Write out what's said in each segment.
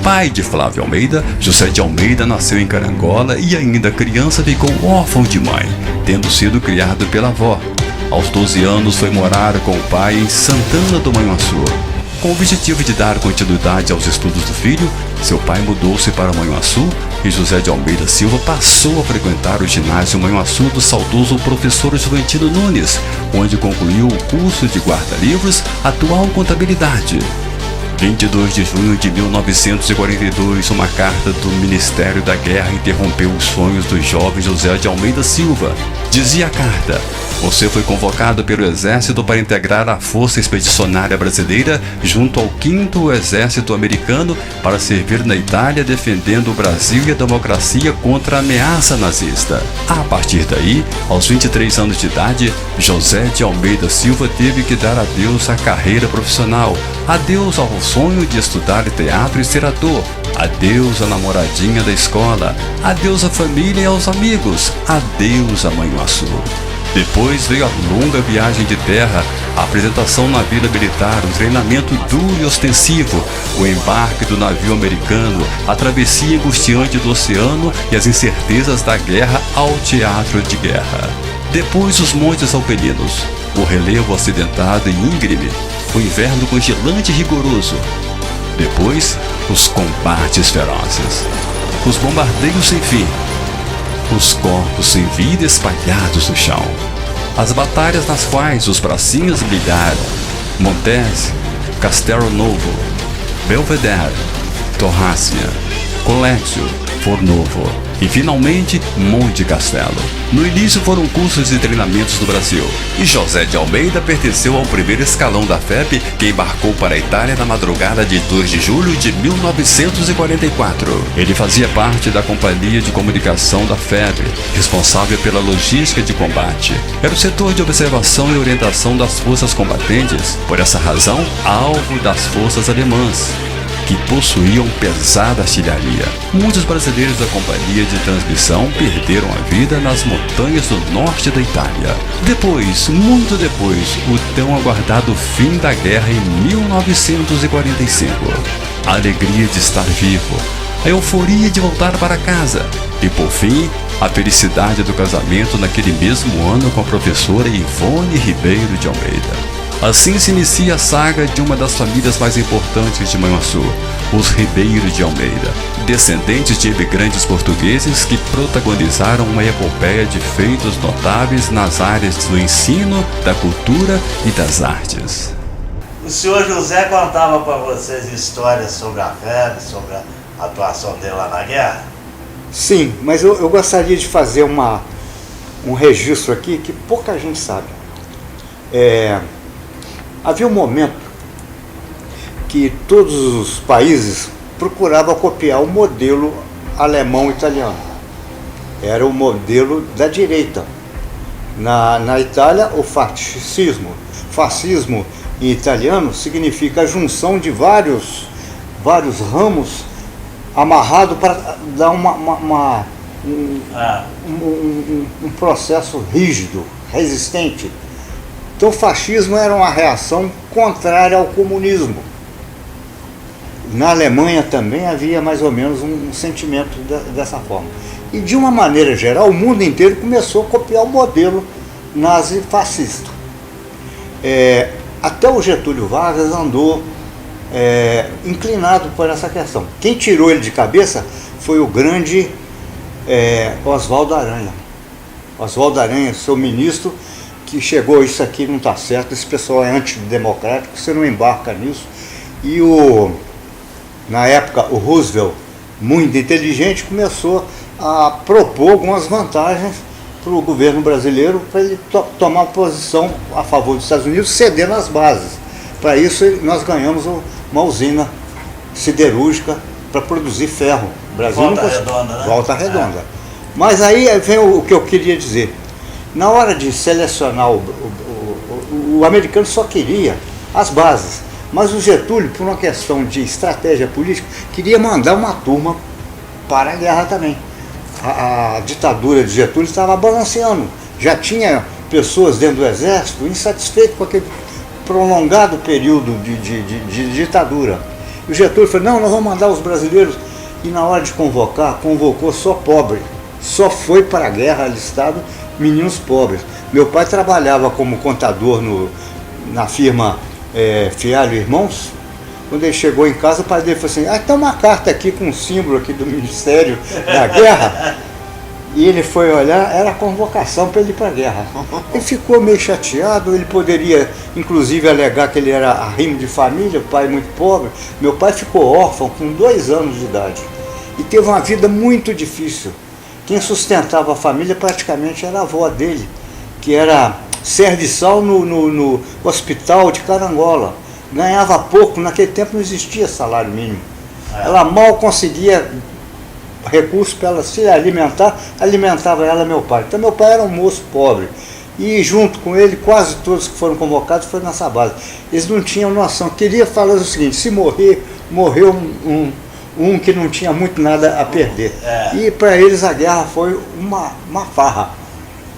Pai de Flávio Almeida, José de Almeida nasceu em Carangola e ainda criança ficou órfão de mãe, tendo sido criado pela avó. Aos 12 anos foi morar com o pai em Santana do Manhuaçu. Com o objetivo de dar continuidade aos estudos do filho, seu pai mudou-se para Manhuaçu e José de Almeida Silva passou a frequentar o ginásio Manhuaçu do saudoso professor Juventino Nunes, onde concluiu o curso de guarda-livros, atual contabilidade. 22 de junho de 1942, uma carta do Ministério da Guerra interrompeu os sonhos do jovem José de Almeida Silva. Dizia a carta: você foi convocado pelo Exército para integrar a Força Expedicionária Brasileira junto ao 5º Exército Americano para servir na Itália defendendo o Brasil e a democracia contra a ameaça nazista. A partir daí, aos 23 anos de idade, José de Almeida Silva teve que dar adeus à carreira profissional, adeus ao sonho de estudar teatro e ser ator, adeus à namoradinha da escola, adeus à família e aos amigos, adeus a Manhuaçu. Depois veio a longa viagem de terra, a apresentação na Vila Militar, um treinamento duro e ostensivo, o embarque do navio americano, a travessia angustiante do oceano e as incertezas da guerra ao teatro de guerra. Depois os Montes Alpeninos, o relevo acidentado e íngreme, o inverno congelante e rigoroso. Depois, os combates ferozes, os bombardeios sem fim, os corpos sem vida espalhados no chão, as batalhas nas quais os bracinhos brilharam: Montese, Castelo Novo, Belvedere, Torrácia, Colécio, Fornovo e finalmente Monte Castelo. No início foram cursos e treinamentos do Brasil, e José de Almeida pertenceu ao primeiro escalão da FEB, que embarcou para a Itália na madrugada de 2 de julho de 1944. Ele fazia parte da Companhia de Comunicação da FEB, responsável pela logística de combate. Era o setor de observação e orientação das forças combatentes, por essa razão, alvo das forças alemãs, que possuíam pesada artilharia. Muitos brasileiros da companhia de transmissão perderam a vida nas montanhas do norte da Itália. Depois, muito depois, o tão aguardado fim da guerra em 1945. A alegria de estar vivo, a euforia de voltar para casa e, por fim, a felicidade do casamento naquele mesmo ano com a professora Ivone Ribeiro de Almeida. Assim se inicia a saga de uma das famílias mais importantes de Manhuaçu, os Ribeiro de Almeida, descendentes de imigrantes portugueses que protagonizaram uma epopeia de feitos notáveis nas áreas do ensino, da cultura e das artes. O senhor José contava para vocês histórias sobre a FEB, sobre a atuação dele lá na guerra? Sim, mas eu gostaria de fazer um registro aqui que pouca gente sabe. Havia um momento que todos os países procuravam copiar o modelo alemão-italiano. Era o modelo da direita. Na Itália, o fascismo. Fascismo em italiano significa a junção de vários ramos amarrado para dar um processo rígido, resistente. Então o fascismo era uma reação contrária ao comunismo. Na Alemanha também havia mais ou menos um sentimento dessa forma. E de uma maneira geral, o mundo inteiro começou a copiar o modelo nazi-fascista. Até o Getúlio Vargas andou inclinado por essa questão. Quem tirou ele de cabeça foi o grande Oswaldo Aranha. Oswaldo Aranha, seu ministro, que chegou: isso aqui não está certo, esse pessoal é antidemocrático, você não embarca nisso. E na época o Roosevelt, muito inteligente, começou a propor algumas vantagens para o governo brasileiro, para ele tomar posição a favor dos Estados Unidos, cedendo as bases. Para isso nós ganhamos uma usina siderúrgica para produzir ferro. O Brasil Redonda, né? Volta Redonda. Mas aí vem o que eu queria dizer. Na hora de selecionar o americano só queria as bases, mas o Getúlio, por uma questão de estratégia política, queria mandar uma turma para a guerra também. A ditadura de Getúlio estava balanceando, já tinha pessoas dentro do exército insatisfeitas com aquele prolongado período de ditadura. O Getúlio falou, não, nós vamos mandar os brasileiros. E na hora de convocar, convocou só pobre. Só foi para a guerra alistado meninos pobres. Meu pai trabalhava como contador na firma Fialho Irmãos. Quando ele chegou em casa, o pai dele falou assim, tem uma carta aqui com um símbolo aqui do Ministério da Guerra. E ele foi olhar, era a convocação para ele ir para a guerra. Ele ficou meio chateado, ele poderia inclusive alegar que ele era arrimo de família, o pai muito pobre. Meu pai ficou órfão com 2 anos de idade e teve uma vida muito difícil. Quem sustentava a família praticamente era a avó dele, que era serviçal no hospital de Carangola. Ganhava pouco, naquele tempo não existia salário mínimo. Ela mal conseguia recursos para ela se alimentar, alimentava ela meu pai. Então meu pai era um moço pobre. E junto com ele, quase todos que foram convocados foram nessa base. Eles não tinham noção. Queria falar o seguinte, se morrer, morreu um que não tinha muito nada a perder. E para eles a guerra foi uma farra.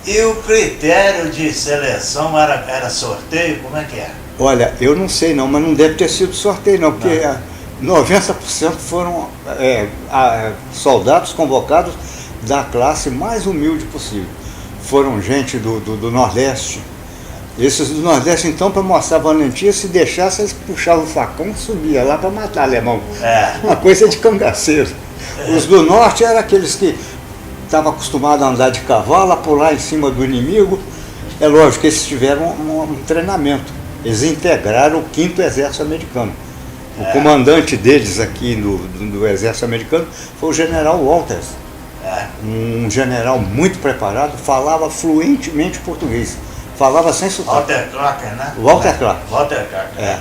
E o critério de seleção era sorteio? Como é que é? Olha, eu não sei não, mas não deve ter sido sorteio não, porque 90% foram soldados convocados da classe mais humilde possível. Foram gente do Nordeste. Esses do Nordeste, então, para mostrar a valentia, se deixasse, eles puxavam o facão e subia lá para matar alemão. Uma coisa de cangaceiro. Os do Norte eram aqueles que estavam acostumados a andar de cavalo, a pular em cima do inimigo. É lógico que eles tiveram um treinamento. Eles integraram o 5º Exército Americano. O comandante deles aqui do Exército Americano foi o general Walters. Um general muito preparado, falava fluentemente português. Falava sem sotaque. Walter Clark, né? Walter Clark. Walter Clark.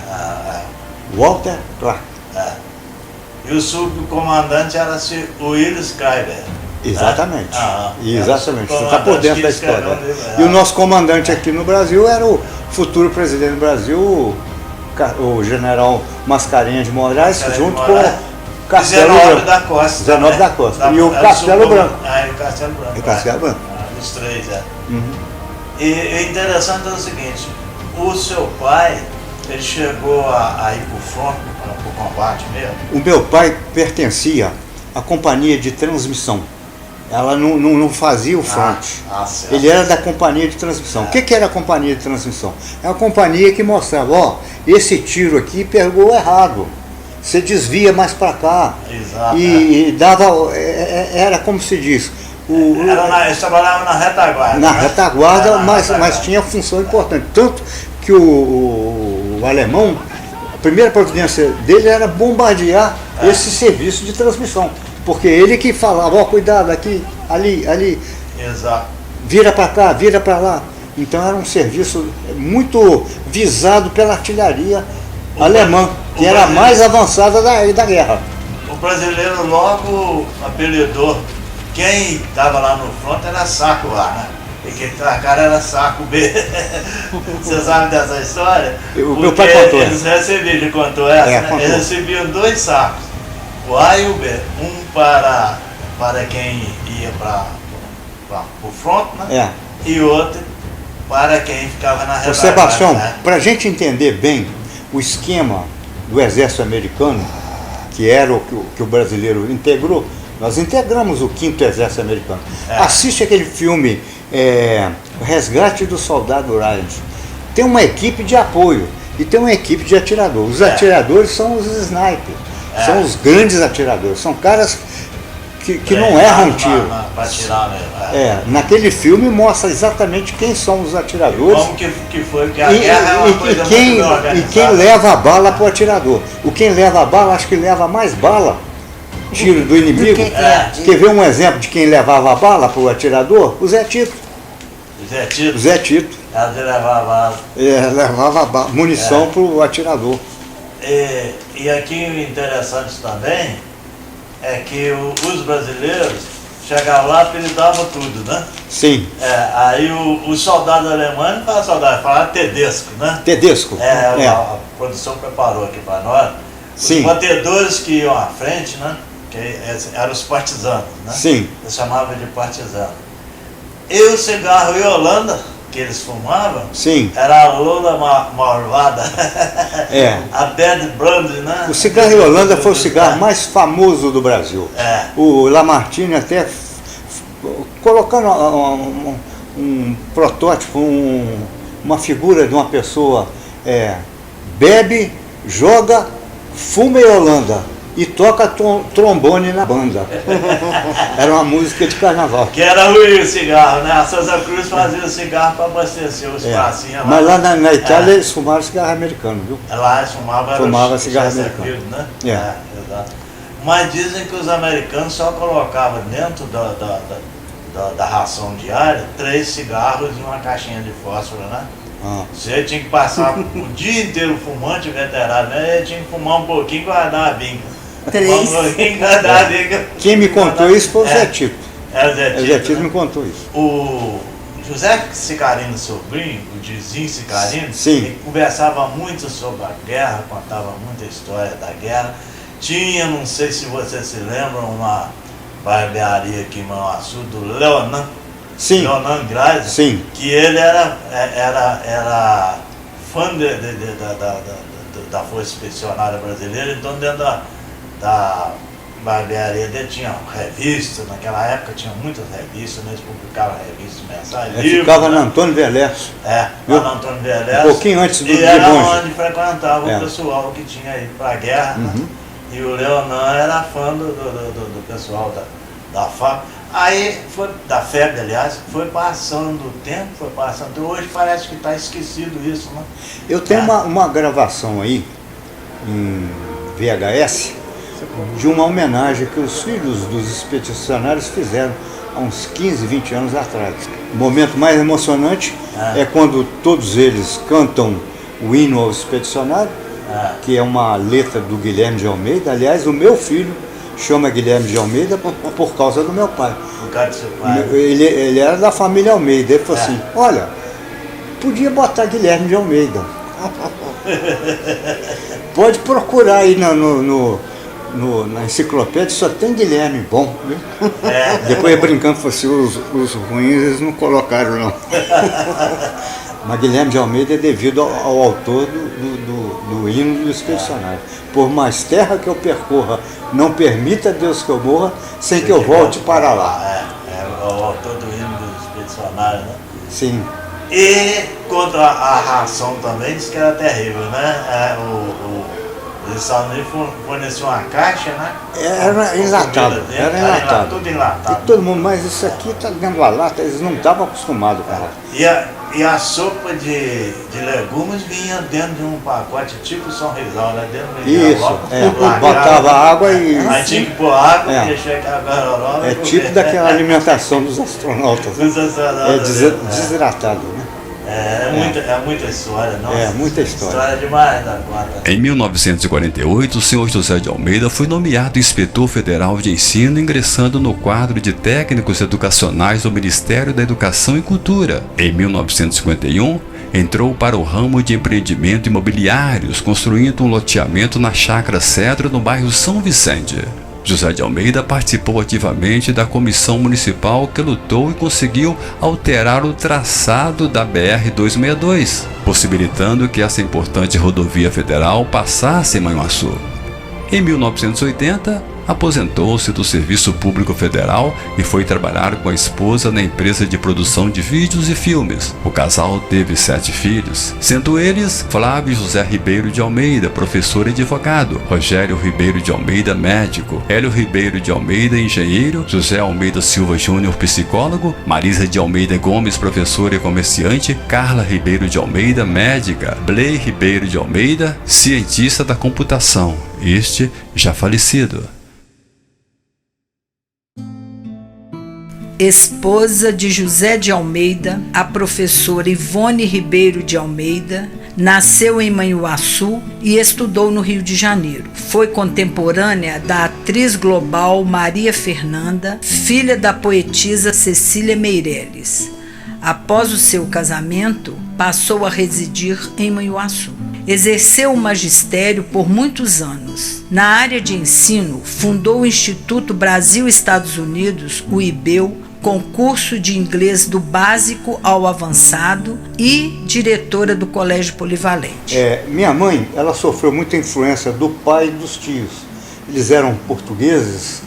Walter Clark. E o subcomandante era o Will Schreiber. Exatamente. Exatamente. Você está por dentro da história. E o nosso comandante aqui no Brasil era o futuro presidente do Brasil, o general Mascarenhas de Moraes, junto com o Castelo Branco. Da Costa. Zenóbio da Costa. E o Castelo Branco. E o Castelo Branco. E o Castelo Branco. Os 3, E o interessante é o seguinte, o seu pai, ele chegou a ir para o front, para o combate mesmo? O meu pai pertencia à companhia de transmissão. Ela não fazia o front. Ele era da companhia de transmissão. O que era a companhia de transmissão? É uma companhia que mostrava, esse tiro aqui pegou errado. Você desvia mais para cá. Exato. E dava, era como se diz. Eles trabalhavam na retaguarda. Na retaguarda, mas tinha função importante. Tanto que o alemão, a primeira providência dele era bombardear esse serviço de transmissão. Porque ele que falava, cuidado, aqui, ali. Exato. Vira para cá, vira para lá. Então era um serviço muito visado pela artilharia alemã, que era a mais avançada da guerra. O brasileiro logo apelidou, quem estava lá no front era saco A, né? E quem cara era saco B. Você sabe dessa história? O meu pai contou. Eles recebiam, ele contou essa, né? Contou. Eles recebiam 2 sacos, o A e o B. Um para quem ia para o front, né? E outro para quem ficava na retaguarda. Sebastião, né? para a gente entender bem o esquema do Exército Americano, que era o que o brasileiro integrou, nós integramos o 5º Exército Americano. Assiste aquele filme O Resgate do Soldado Ryan. Tem uma equipe de apoio e tem uma equipe de atiradores. Os atiradores são os snipers, são os grandes atiradores, são caras que não erram tiro. Para tirar mesmo. Naquele filme mostra exatamente quem são os atiradores. Como que foi, que a guerra é uma coisa muito bem organizada. E quem leva a bala para o atirador. Quem leva a bala, acho que leva mais bala, tiro do inimigo. Quer ver um exemplo de quem levava a bala para o atirador? O Zé Tito. O Zé Tito. Ele levava a bala. Levava munição para o atirador. E aqui o interessante também é que os brasileiros chegavam lá e apelidavam tudo, né? Sim. Aí o soldado alemão não fala soldado, fala Tedesco, né? Tedesco. A produção preparou aqui para nós. Sim. Os batedores que iam à frente, né? Que eram os partisanos, né? Sim. Eles chamavam de partisanos. E o cigarro Yolanda, que eles fumavam, sim, era a Lola Malvada, a Bad Brand, né? O cigarro Yolanda foi o cigarro mais famoso do Brasil. O Lamartine até colocando um protótipo, uma figura de uma pessoa, bebe, joga, fuma Yolanda e toca trombone na banda. Era uma música de carnaval. Que era ruim o cigarro, né? A Souza Cruz fazia o cigarro para abastecer os pracinhas. Mas lá na Itália eles fumavam cigarro americano, viu? Lá eles fumavam cigarro americano. Né? Exato. Mas dizem que os americanos só colocavam dentro da ração diária 3 cigarros e uma caixinha de fósforo, né? Você tinha que passar o dia inteiro fumante, veterano, né? Ele tinha que fumar um pouquinho e guardar a binga. 3. Quem me contou isso foi o Zé Tito. O Zé Tito me contou isso. O José Sicarino Sobrinho, o Dizinho Sicarino, ele conversava muito sobre a guerra, contava muita história da guerra. Tinha, não sei se você se lembra, uma barbearia aqui em Manhuaçu, do Leonan. Leonan Grazi, que ele era fã da Força Expedicionária Brasileira, então dentro da barbearia dele tinha revistas, naquela época tinha muitas revistas, eles publicavam revistas mensais. Ele ficava na Antônio Verlesso. Lá na Antônio Verlesso. Um pouquinho antes do E era onde frequentava o pessoal que tinha ido para a guerra, né? E o Leonan era fã do pessoal da FAB. Aí foi, da FEB, aliás, foi passando o tempo, hoje parece que está esquecido isso, né? Eu tenho uma gravação aí, em VHS, de uma homenagem que os filhos dos expedicionários fizeram há uns 15, 20 anos atrás. O momento mais emocionante é quando todos eles cantam o hino ao expedicionário, que é uma letra do Guilherme de Almeida. Aliás, o meu filho chama Guilherme de Almeida por causa do meu pai. Por causa do seu pai. Ele era da família Almeida. Ele falou assim, olha, podia botar Guilherme de Almeida. Pode procurar aí na enciclopédia, só tem Guilherme, bom. Viu? Depois brincando, falou assim, os ruins eles não colocaram não. Mas Guilherme de Almeida é devido ao autor do hino do expedicionário. Por mais terra que eu percorra, não permita Deus que eu morra, sem que eu volte para lá. É o autor do hino do expedicionário, né? Sim. E contra a ração também, disse que era terrível, né? Os Estados Unidos forneciam uma caixa, né? Era enlatado. Tudo enlatado. E todo mundo, mas isso aqui está dentro da lata, eles não estavam acostumados com ela. E a sopa de legumes vinha dentro de um pacote tipo São Rizal, né? Botava água e... Aí tinha que pôr água e deixar aquela garorola. É tipo daquela alimentação dos astronautas. Desidratado, né? É muita história, não? Muita história. História demais da conta. Em 1948, o senhor José de Almeida foi nomeado inspetor federal de ensino, ingressando no quadro de técnicos educacionais do Ministério da Educação e Cultura. Em 1951, entrou para o ramo de empreendimento imobiliários, construindo um loteamento na Chácara Cedro, no bairro São Vicente. José de Almeida participou ativamente da comissão municipal que lutou e conseguiu alterar o traçado da BR-262, possibilitando que essa importante rodovia federal passasse em Manhuaçu. Em 1980, aposentou-se do Serviço Público Federal e foi trabalhar com a esposa na empresa de produção de vídeos e filmes. O casal teve 7 filhos, sendo eles Flávio José Ribeiro de Almeida, professor e advogado, Rogério Ribeiro de Almeida, médico, Hélio Ribeiro de Almeida, engenheiro, José Almeida Silva Júnior, psicólogo, Marisa de Almeida Gomes, professora e comerciante, Carla Ribeiro de Almeida, médica, Blei Ribeiro de Almeida, cientista da computação, este já falecido. Esposa de José de Almeida, a professora Ivone Ribeiro de Almeida, nasceu em Manhuaçu e estudou no Rio de Janeiro. Foi contemporânea da atriz global Maria Fernanda, filha da poetisa Cecília Meirelles. Após o seu casamento, passou a residir em Manhuaçu. Exerceu o magistério por muitos anos. Na área de ensino, fundou o Instituto Brasil-Estados Unidos, o IBEU, com curso de inglês do básico ao avançado e diretora do Colégio Polivalente. Minha mãe, ela sofreu muita influência do pai e dos tios. Eles eram portugueses,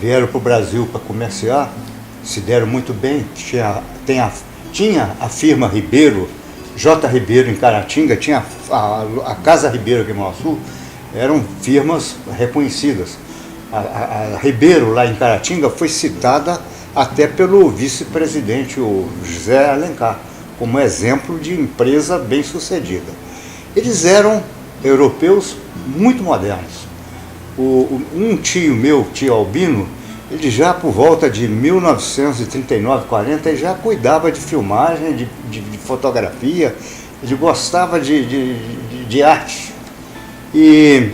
vieram para o Brasil para comerciar, se deram muito bem. Tinha a firma Ribeiro, J. Ribeiro em Caratinga, tinha a Casa Ribeiro aqui em Mauaçu, eram firmas reconhecidas. A Ribeiro, lá em Caratinga, foi citada até pelo vice-presidente, o José Alencar, como exemplo de empresa bem-sucedida. Eles eram europeus muito modernos. Um tio meu, tio Albino, ele já por volta de 1939, 40, ele já cuidava de filmagem, de fotografia, ele gostava de arte. E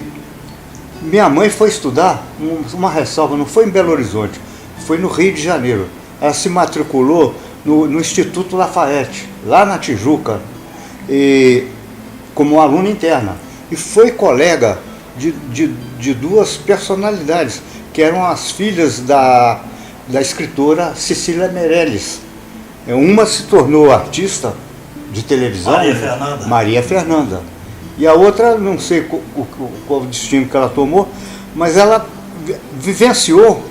minha mãe foi estudar, uma ressalva, não foi em Belo Horizonte, foi no Rio de Janeiro. Ela se matriculou no Instituto Lafayette, lá na Tijuca, como aluna interna. E foi colega de duas personalidades, que eram as filhas da escritora Cecília Meirelles. Uma se tornou artista de televisão, Maria Fernanda. E a outra, não sei qual o destino que ela tomou, mas ela vivenciou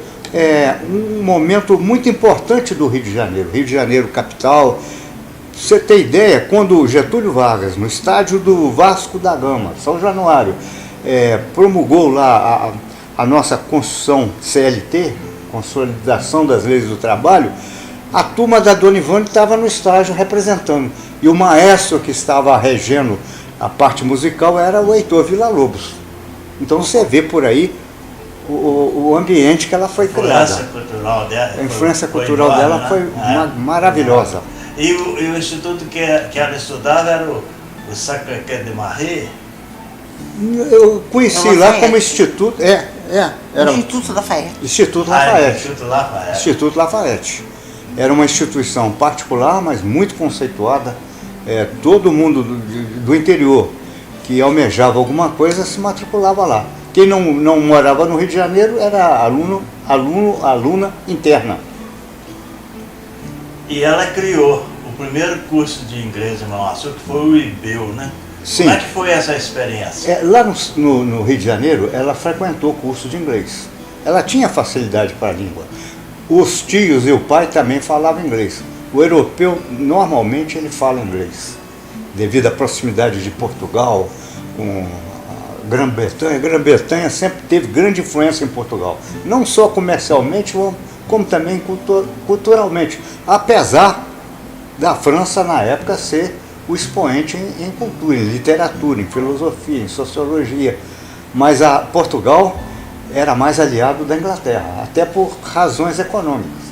um momento muito importante do Rio de Janeiro. Rio de Janeiro, capital. Pra você ter ideia, quando Getúlio Vargas, no estádio do Vasco da Gama, São Januário, promulgou lá a nossa Constituição CLT, Consolidação das Leis do Trabalho, a turma da Dona Ivone estava no estádio representando. E o maestro que estava regendo a parte musical era o Heitor Villa-Lobos. Então você vê por aí o ambiente que ela foi criada. A influência cultural dela foi maravilhosa. E o instituto que ela estudava era o Sacré-Cœur de Marie? Eu conheci lá como instituto. Era Instituto Lafayette. Instituto Lafayette. Instituto Lafayette. Era uma instituição particular, mas muito conceituada. Todo mundo do interior que almejava alguma coisa se matriculava lá. Quem não morava no Rio de Janeiro era aluna interna. E ela criou o primeiro curso de inglês em Mauaçu, que foi o IBEU, né? Sim. Como é que foi essa experiência? Lá no Rio de Janeiro, ela frequentou curso de inglês. Ela tinha facilidade para a língua. Os tios e o pai também falavam inglês. O europeu, normalmente, ele fala inglês, devido à proximidade de Portugal com a Grã-Bretanha. A Grã-Bretanha sempre teve grande influência em Portugal, não só comercialmente, como também culturalmente, apesar da França, na época, ser o expoente em cultura, em literatura, em filosofia, em sociologia. Mas Portugal era mais aliado da Inglaterra, até por razões econômicas.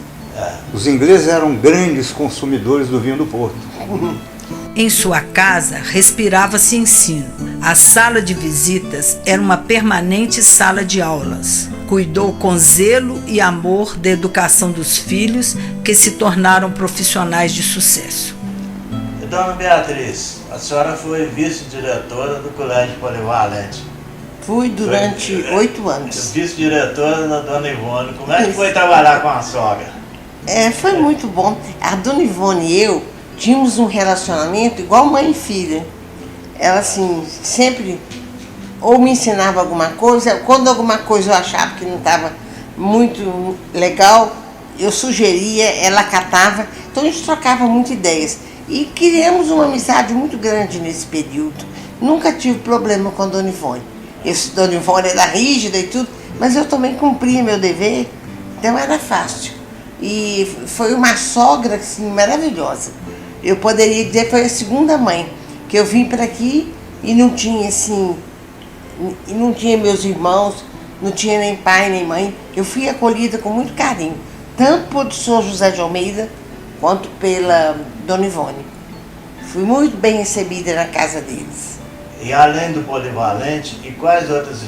Os ingleses eram grandes consumidores do vinho do Porto. Em sua casa, respirava-se ensino. A sala de visitas era uma permanente sala de aulas. Cuidou com zelo e amor da educação dos filhos, que se tornaram profissionais de sucesso. Dona Beatriz, a senhora foi vice-diretora do Colégio Polivalente. Fui durante 8 anos. Vice-diretora da Dona Ivone. Como é que foi trabalhar com a sogra? Foi muito bom. A Dona Ivone e eu tínhamos um relacionamento igual mãe e filha. Ela, assim, sempre ou me ensinava alguma coisa, quando alguma coisa eu achava que não estava muito legal, eu sugeria, ela catava. Então a gente trocava muitas ideias. E criamos uma amizade muito grande nesse período. Nunca tive problema com a Dona Ivone. Dona Ivone era rígida e tudo, mas eu também cumpria meu dever, então era fácil. E foi uma sogra assim, maravilhosa. Eu poderia dizer que foi a segunda mãe, que eu vim para aqui e não tinha assim, e não tinha meus irmãos, não tinha nem pai nem mãe. Eu fui acolhida com muito carinho, tanto por São José de Almeida, quanto pela Dona Ivone. Fui muito bem recebida na casa deles. E além do Polivalente, e quais outros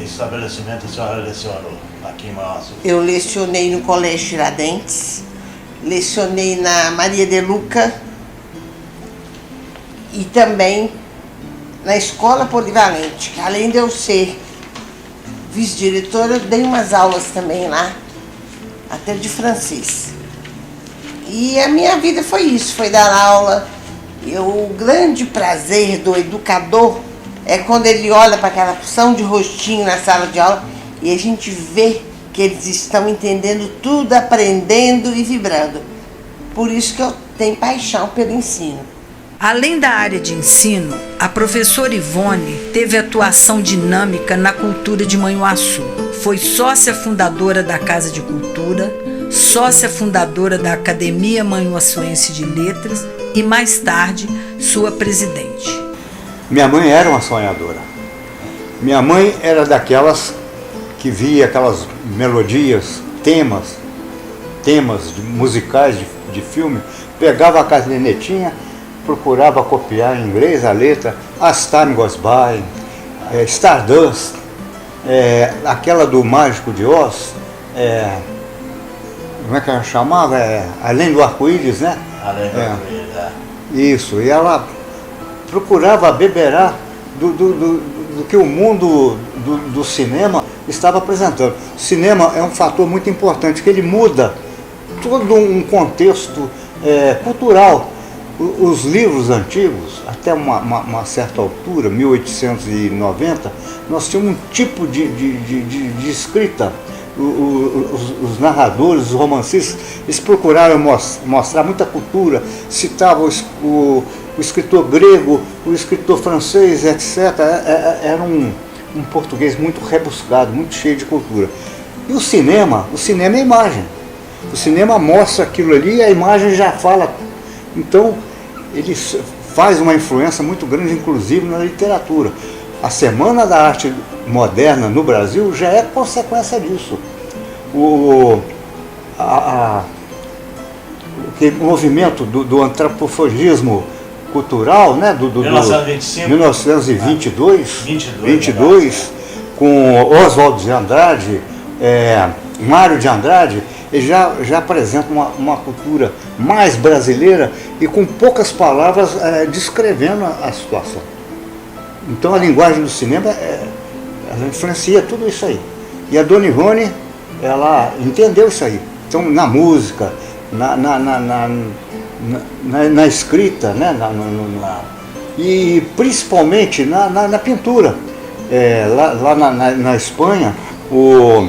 estabelecimentos a senhora lecionou aqui em Mauaçu? Eu lecionei no Colégio Tiradentes, lecionei na Maria de Luca e também na Escola Polivalente. Além de eu ser vice-diretora, eu dei umas aulas também lá, até de francês. E a minha vida foi isso, foi dar aula. E o grande prazer do educador é quando ele olha para aquela porção de rostinho na sala de aula e a gente vê que eles estão entendendo tudo, aprendendo e vibrando. Por isso que eu tenho paixão pelo ensino. Além da área de ensino, a professora Ivone teve atuação dinâmica na cultura de Manhuaçu. Foi sócia fundadora da Casa de Cultura, sócia fundadora da Academia Manhuaçuense de Letras e, mais tarde, sua presidente. Minha mãe era uma sonhadora. Minha mãe era daquelas que via aquelas melodias, temas musicais de filme, pegava a cadernetinha, procurava copiar em inglês a letra, As Time Goes By, Stardust, aquela do Mágico de Oz, como é que ela chamava? Além do Arco-Íris, né? Além do Arco-Íris, Isso, e ela procurava beberar do que o mundo do cinema estava apresentando. O cinema é um fator muito importante, que ele muda todo um contexto cultural. Os livros antigos, até uma certa altura, 1890, nós tínhamos um tipo de escrita. Os narradores, os romancistas, eles procuraram mostrar muita cultura, citavam o escritor grego, o escritor francês, etc. Era um português muito rebuscado, muito cheio de cultura. E o cinema é imagem. O cinema mostra aquilo ali e a imagem já fala. Então, ele faz uma influência muito grande, inclusive na literatura. A Semana da Arte Moderna no Brasil já é consequência disso. O movimento do antropofagismo cultural, né, 1925, 1922, com Oswald de Andrade, Mário de Andrade, ele já apresenta uma cultura mais brasileira e com poucas palavras descrevendo a situação. Então a linguagem do cinema ela influencia tudo isso aí. E a Dona Ivone, ela entendeu isso aí. Então na música, na escrita, né? E principalmente na pintura. Lá na Espanha, o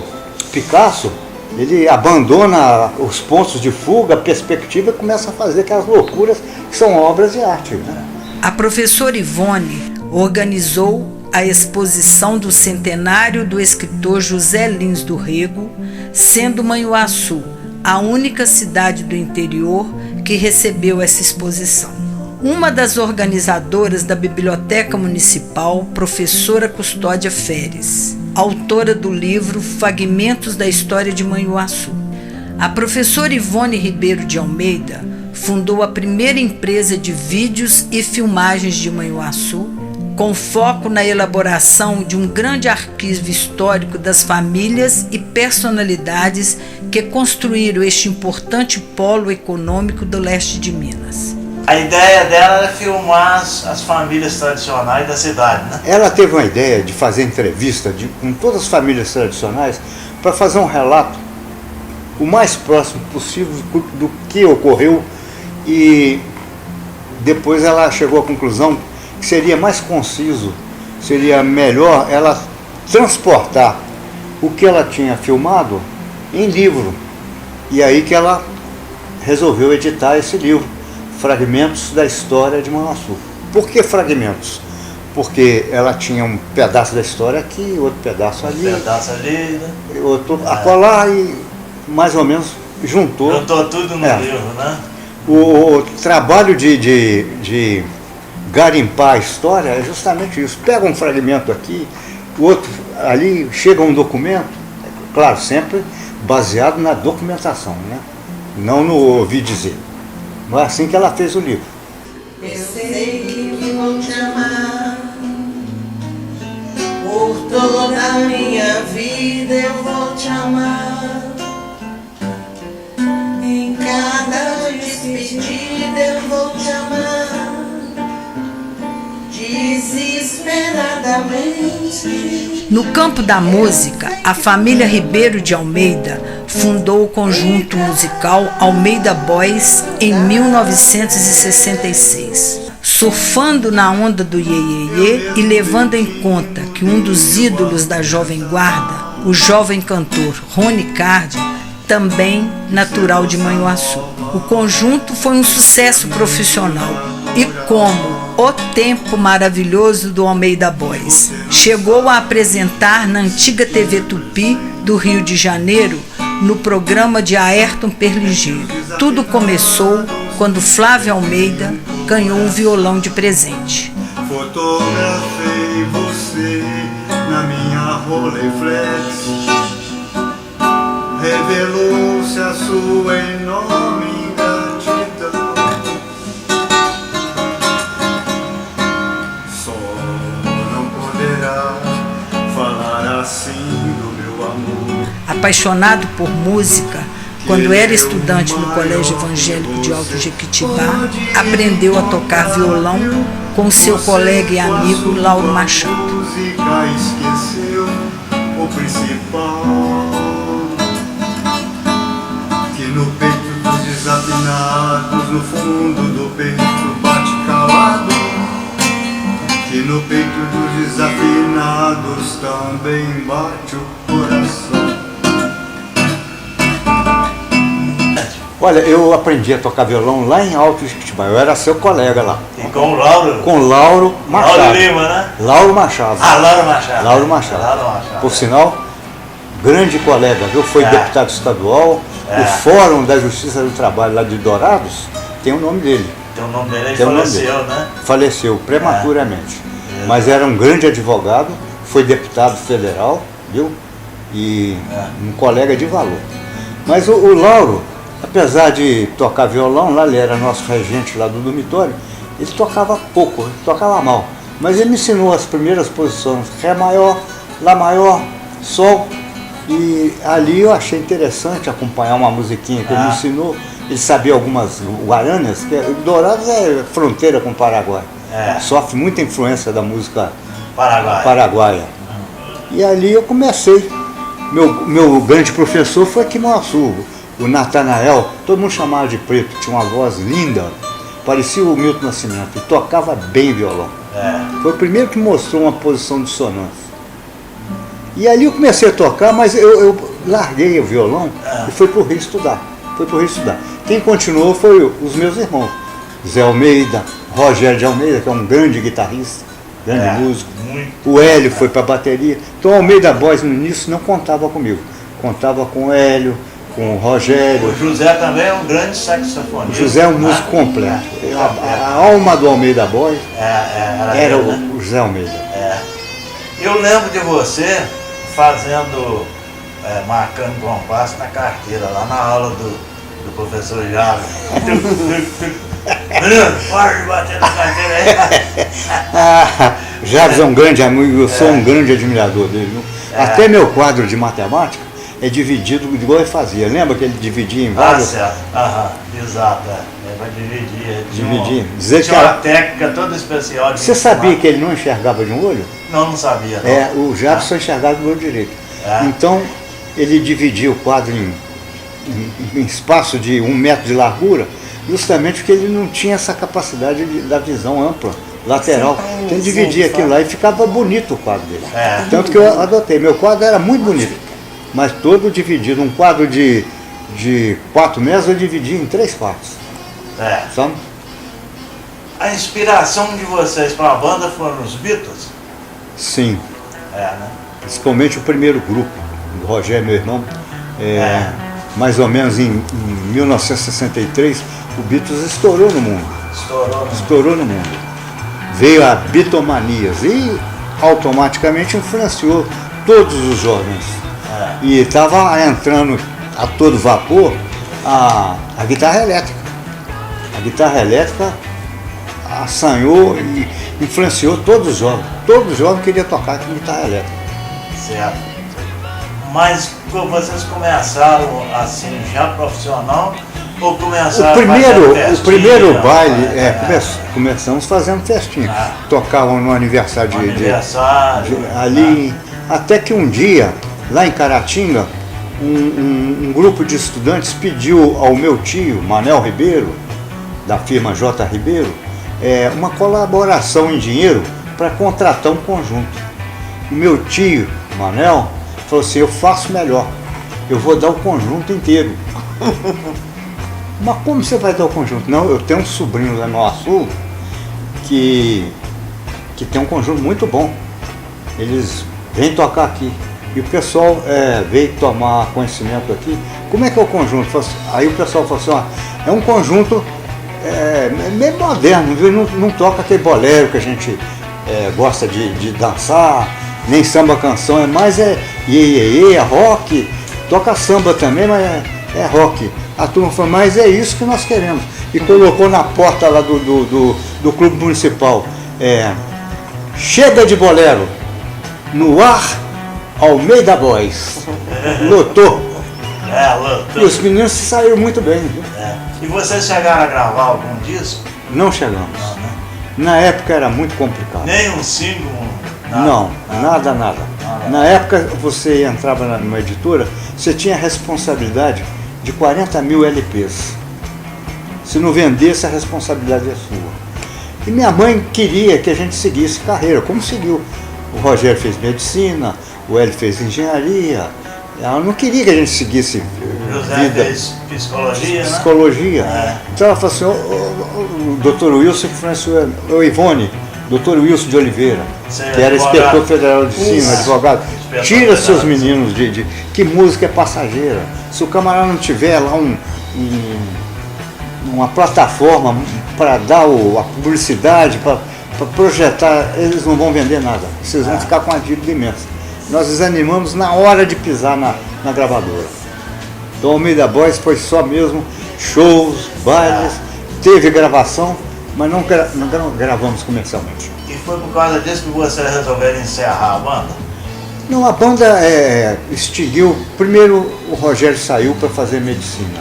Picasso, ele abandona os pontos de fuga, a perspectiva, e começa a fazer aquelas loucuras que são obras de arte, né? A professora Ivone organizou a exposição do centenário do escritor José Lins do Rego, sendo Manhuaçu a única cidade do interior que recebeu essa exposição. Uma das organizadoras da Biblioteca Municipal, professora Custódia Feres, autora do livro Fragmentos da História de Manhuaçu. A professora Ivone Ribeiro de Almeida fundou a primeira empresa de vídeos e filmagens de Manhuaçu, com foco na elaboração de um grande arquivo histórico das famílias e personalidades que construíram este importante polo econômico do leste de Minas. A ideia dela era filmar as famílias tradicionais da cidade, né? Ela teve uma ideia de fazer entrevista com todas as famílias tradicionais para fazer um relato o mais próximo possível do que ocorreu, e depois ela chegou à conclusão que seria mais conciso, seria melhor ela transportar o que ela tinha filmado em livro. E aí que ela resolveu editar esse livro, Fragmentos da História de Manhuaçu. Por que fragmentos? Porque ela tinha um pedaço da história aqui, outro pedaço ali, né? Outro acolá, e mais ou menos juntou tudo no livro, né? O trabalho de garimpar a história é justamente isso. Pega um fragmento aqui, o outro ali, chega um documento, claro, sempre baseado na documentação, né? Não no ouvir dizer. Não é assim que ela fez o livro. Eu sei que vou te amar, por toda a minha vida eu vou te amar. Em cada despedida eu vou te amar, desesperadamente. No campo da música, a família Ribeiro de Almeida fundou o conjunto musical Almeida Boys em 1966. Surfando na onda do iê-iê-iê e levando em conta que um dos ídolos da Jovem Guarda, o jovem cantor Rony Cardi, também natural de Manhuaçu. O conjunto foi um sucesso profissional e, como O Tempo Maravilhoso do Almeida Boys, chegou a apresentar na antiga TV Tupi do Rio de Janeiro, no programa de Ayrton Perligeiro. Tudo começou quando Flávio Almeida ganhou um violão de presente. Fotografei você na minha Rolleiflex, revelou-se a sua enorme ingratidão. Só não poderá falar assim do meu amor. Apaixonado por música, quando era estudante no Colégio Evangélico de Alto Jequitibá, aprendeu a tocar violão com seu colega e amigo Lauro Machado. Música esqueceu o principal, que no peito dos desafinados, no fundo do peito bate calado, que no peito dos desafinados também bate o coração. Olha, eu aprendi a tocar violão lá em Alto Jequitibá. Eu era seu colega lá. E com o Lauro? Com Lauro Machado. Lauro Lima, né? Lauro Machado. Ah, Lauro Machado. Lauro Machado. Lauro Machado. Por sinal, grande colega, viu? Foi deputado estadual. O Fórum da Justiça do Trabalho lá de Dourados tem o nome dele. Tem o nome dele, ele Tem o nome faleceu, dele. né? Faleceu prematuramente. Mas era um grande advogado, foi deputado federal, viu? E um colega de valor. Mas o Lauro, apesar de tocar violão, lá ele era nosso regente lá do dormitório, ele tocava pouco, ele tocava mal. Mas ele me ensinou as primeiras posições, Ré maior, Lá maior, Sol. E ali eu achei interessante acompanhar uma musiquinha que ele me ensinou. Ele sabia algumas guaranas, que Dourados é fronteira com o Paraguai. Sofre muita influência da música paraguaia. E ali eu comecei. Meu grande professor foi aqui no Açu, o Natanael, todo mundo chamava de Preto, tinha uma voz linda, parecia o Milton Nascimento, e tocava bem violão. Foi o primeiro que mostrou uma posição de dissonância. E ali eu comecei a tocar, mas eu larguei o violão e fui para o Rio estudar. Quem continuou foi os meus irmãos, Zé Almeida, Rogério de Almeida, que é um grande guitarrista, grande músico. O Hélio foi para a bateria. Então o Almeida Boys no início não contava comigo, contava com o Hélio, com o Rogério. O José também é um grande saxofonista. O José é um músico completo. A alma do Almeida Boys era o José Almeida. Eu lembro de você fazendo, marcando compasso na carteira, lá na aula do professor Jago. Menino, para de bater na carteira aí. Jagos é um grande amigo, eu sou um grande admirador dele. Viu? Até meu quadro de matemática é dividido igual ele fazia. Lembra que ele dividia em vários? Certo. Exato. Ele vai dividir. Dizer tinha uma técnica toda especial. Você sabia que ele não enxergava de um olho? Não sabia. Não. O Jagos só enxergava do olho direito. Então, ele dividia o quadro em espaço de 1 metro de largura, justamente porque ele não tinha essa capacidade da visão ampla, lateral. Então ele dividia aquilo lá e ficava bonito o quadro dele. Tanto que eu adotei. Meu quadro era muito bonito, mas todo dividido. Um quadro de 4 metros eu dividi em 3 partes. Sabe? A inspiração de vocês para a banda foram os Beatles? Sim. Né? Principalmente o primeiro grupo, do Rogério, meu irmão. Mais ou menos em 1963, o Beatles estourou no mundo. Estourou no mundo. Veio a Beatlemanias e automaticamente influenciou todos os jovens. E estava entrando a todo vapor a guitarra elétrica. A guitarra elétrica assanhou e influenciou todos os jovens. Todos os jovens queriam tocar com guitarra elétrica. Certo. Mas vocês começaram assim já profissional ou começaram o primeiro baile, começamos fazendo festinha. Tocavam no aniversário ali Até que um dia, lá em Caratinga, um grupo de estudantes pediu ao meu tio, Manel Ribeiro, da firma J. Ribeiro, uma colaboração em dinheiro para contratar um conjunto. O meu tio, Manel, falou assim, eu faço melhor, eu vou dar o conjunto inteiro. Mas como você vai dar o conjunto? Não, eu tenho um sobrinho lá no Açul que tem um conjunto muito bom. Eles vêm tocar aqui. E o pessoal veio tomar conhecimento aqui. Como é que é o conjunto? Aí o pessoal falou assim, é um conjunto meio moderno, viu? Não toca aquele bolero que a gente gosta de dançar, nem samba canção, é mais iê, rock, toca samba também, mas é rock. A turma falou, mas é isso que nós queremos. E colocou na porta lá do clube municipal, chega de bolero, no ar, Almeida Boys. Lotou. Lotou. E os meninos saíram muito bem, viu? E vocês chegaram a gravar algum disco? Não chegamos. Não, né? Na época era muito complicado. Nem um single? Nada, Não, nada. Na época você entrava numa editora, você tinha a responsabilidade de 40 mil LPs. Se não vendesse, a responsabilidade é sua. E minha mãe queria que a gente seguisse carreira, como seguiu. O Rogério fez medicina, o Hélio fez engenharia. Ela não queria que a gente seguisse José vida. fez psicologia, né? Psicologia. Então ela falou assim, o doutor Wilson influenciou, o Ivone, doutor Wilson de Oliveira, que era inspetor federal de ensino, advogado. Tira seus meninos de que música é passageira. Se o camarada não tiver lá uma plataforma para dar a publicidade, para projetar, eles não vão vender nada. Vocês vão ficar com uma dívida imensa. Nós desanimamos na hora de pisar na gravadora. Então o Almeida Boys foi só mesmo shows, bailes, teve gravação, mas não gravamos comercialmente. E foi por causa disso que vocês resolveram encerrar a banda? Não, a banda extinguiu. Primeiro o Rogério saiu para fazer medicina.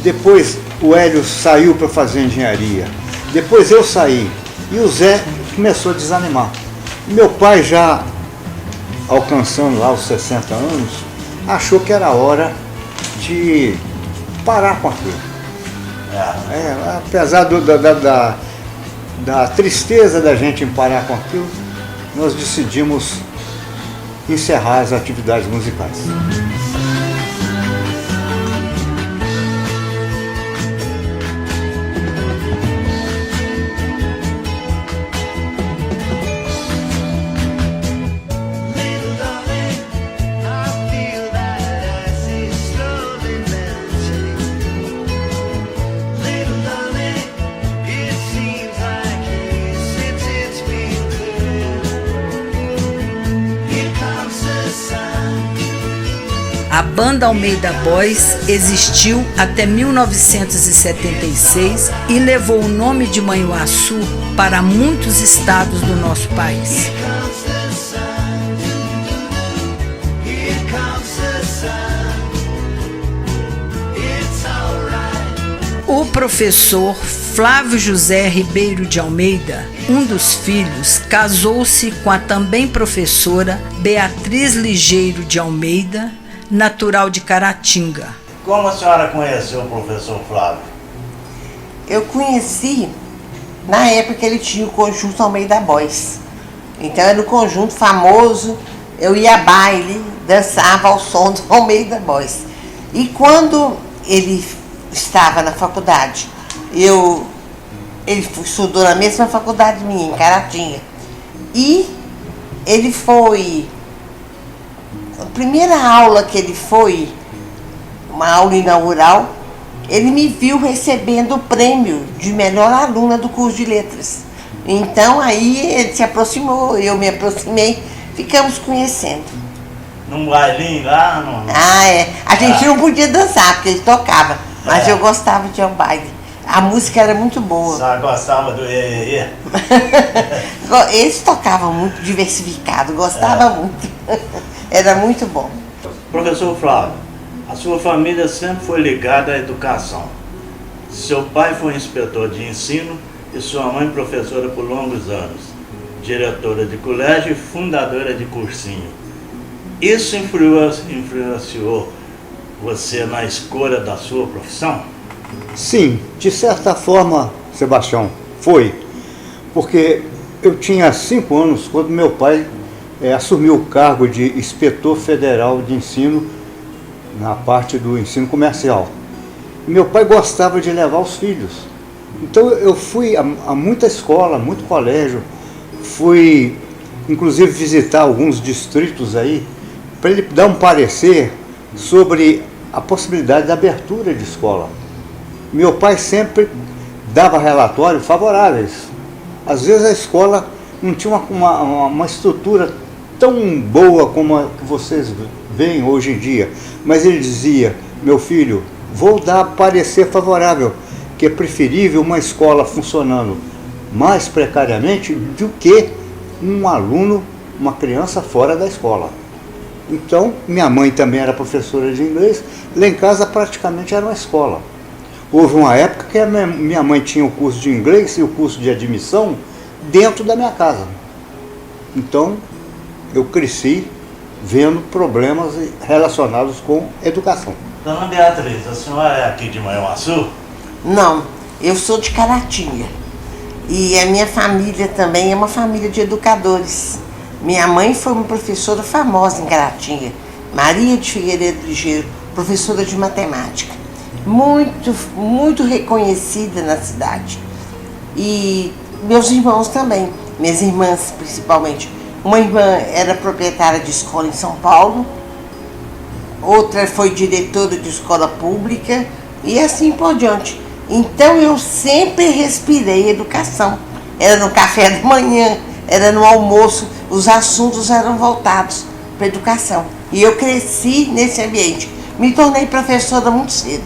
Depois o Hélio saiu para fazer engenharia. Depois eu saí. E o Zé começou a desanimar. Meu pai, já alcançando lá os 60 anos, achou que era hora de parar com aquilo. Apesar da tristeza da gente em parar com aquilo, nós decidimos encerrar as atividades musicais. A banda Almeida Boys existiu até 1976 e levou o nome de Manhuaçu para muitos estados do nosso país. O professor Flávio José Ribeiro de Almeida, um dos filhos, casou-se com a também professora Beatriz Ligeiro de Almeida, natural de Caratinga. Como a senhora conheceu o professor Flávio? Eu conheci na época que ele tinha o conjunto Almeida Boys. Então era um conjunto famoso, eu ia a baile, dançava ao som do Almeida Boys. E quando ele estava na faculdade, ele estudou na mesma faculdade minha, em Caratinga. E ele foi... A primeira aula que ele foi, uma aula inaugural, ele me viu recebendo o prêmio de melhor aluna do curso de letras. Então aí ele se aproximou, eu me aproximei, ficamos conhecendo. Num bailinho lá? A gente não podia dançar, porque ele tocava, mas eu gostava de ir ao baile. A música era muito boa. Você gostava do iê? Eles tocavam muito diversificado, gostava muito. Era muito bom. Professor Flávio, a sua família sempre foi ligada à educação. Seu pai foi inspetor de ensino e sua mãe professora por longos anos, diretora de colégio e fundadora de cursinho. Isso influenciou você na escolha da sua profissão? Sim, de certa forma, Sebastião, foi. Porque eu tinha 5 anos quando meu pai assumiu o cargo de inspetor federal de ensino na parte do ensino comercial. Meu pai gostava de levar os filhos. Então eu fui a muita escola, muito colégio, fui inclusive visitar alguns distritos aí, para ele dar um parecer sobre a possibilidade de abertura de escola. Meu pai sempre dava relatórios favoráveis. Às vezes a escola não tinha uma estrutura tão boa como a que vocês veem hoje em dia, mas ele dizia: meu filho, vou dar parecer favorável, que é preferível uma escola funcionando mais precariamente do que um aluno, uma criança fora da escola. Então, minha mãe também era professora de inglês, lá em casa praticamente era uma escola. Houve uma época que a minha mãe tinha o curso de inglês e o curso de admissão dentro da minha casa. Então, eu cresci vendo problemas relacionados com educação. Dona Beatriz, a senhora é aqui de Manhuaçu? Não, eu sou de Caratinga. E a minha família também é uma família de educadores. Minha mãe foi uma professora famosa em Caratinga, Maria de Figueiredo Ligeiro, professora de matemática. Muito reconhecida na cidade. E meus irmãos também, minhas irmãs principalmente. Uma irmã era proprietária de escola em São Paulo, outra foi diretora de escola pública e assim por diante. Então eu sempre respirei educação. Era no café da manhã, era no almoço, os assuntos eram voltados para a educação. E eu cresci nesse ambiente. Me tornei professora muito cedo.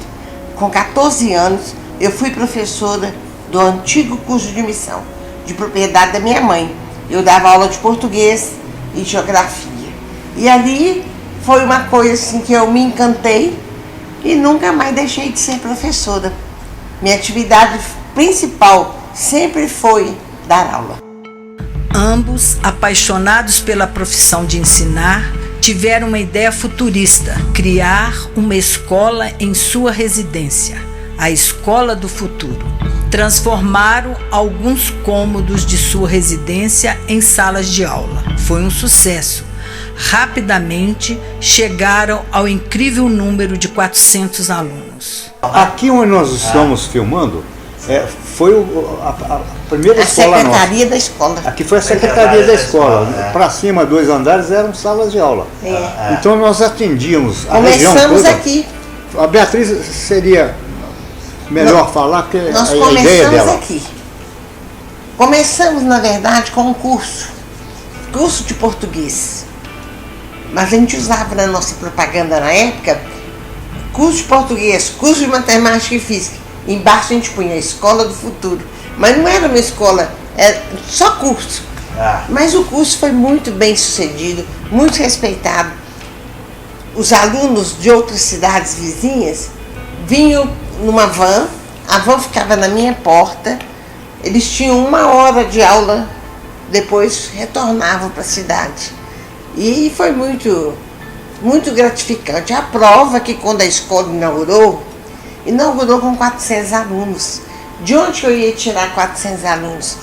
Com 14 anos, eu fui professora do antigo curso de admissão, de propriedade da minha mãe. Eu dava aula de português e geografia. E ali foi uma coisa assim que eu me encantei e nunca mais deixei de ser professora. Minha atividade principal sempre foi dar aula. Ambos, apaixonados pela profissão de ensinar, tiveram uma ideia futurista: criar uma escola em sua residência, a Escola do Futuro. Transformaram alguns cômodos de sua residência em salas de aula. Foi um sucesso. Rapidamente chegaram ao incrível número de 400 alunos. Aqui onde nós estamos filmando, foi a primeira escola nossa. A Secretaria da Escola. Aqui foi a Secretaria da Escola. Para cima, 2 andares, eram salas de aula. Então nós atendíamos a região toda. Começamos aqui. A Beatriz seria melhor falar, que nós a ideia dela. Aqui. Começamos, na verdade, com um curso de português. Mas a gente usava na nossa propaganda na época curso de português, curso de matemática e física. Embaixo a gente punha a Escola do Futuro. Mas não era uma escola, era só curso. Mas o curso foi muito bem sucedido, muito respeitado. Os alunos de outras cidades vizinhas vinham numa van, a van ficava na minha porta, eles tinham 1 hora de aula, depois retornavam para a cidade. E foi muito gratificante. A prova que quando a escola inaugurou com 400 alunos. De onde que eu ia tirar 400 alunos?